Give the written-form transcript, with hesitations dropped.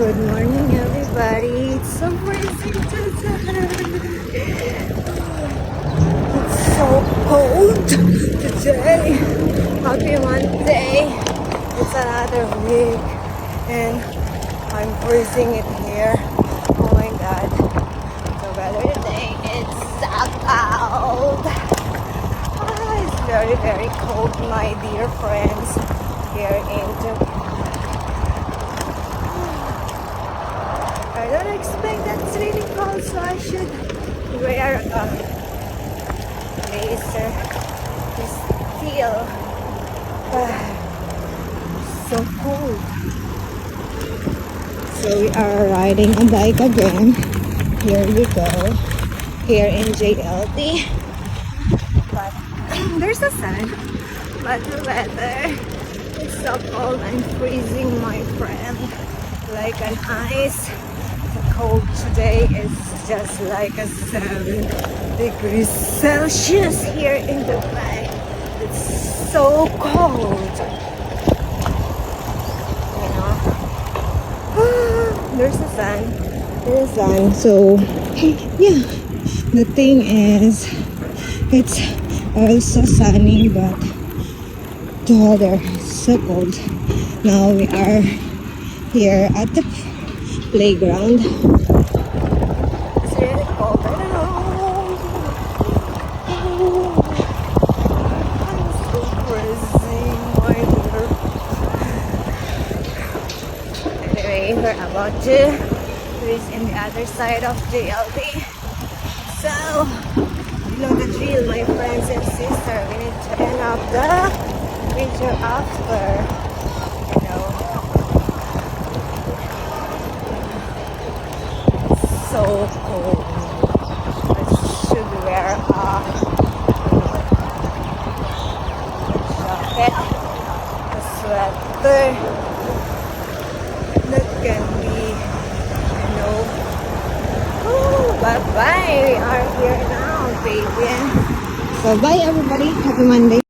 Good morning, everybody. It's so freezing today. It's so cold today. Happy Monday. It's another week, and I'm freezing it here. Oh my God. The weather today is so cold. It's very, very cold, my dear friends, here in Dubai. I don't expect that it's really cold, so I should wear a blazer to still so cold. So we are riding a bike again. Here we go. Here in JLT. But there's a sun. But the weather is so cold. I'm freezing, my friend. Like an ice. Cold today is just like a 7 degrees Celsius here in Dubai. It's so cold. You know, there's the sun. There's the sun. So yeah, the thing is, it's also sunny, but the weather is so cold. Now we are here at the playground. It's really cold. I don't know. I'm so freezing, my dear. Anyway, we're about to reach in the other side of JLT. So, you know the drill, my friends and sisters. We need to end up the video after. You know. So cold. I should wear a jacket, a sweater that can be, you know. Oh, bye bye. We are here now, baby. So bye everybody. Happy Monday.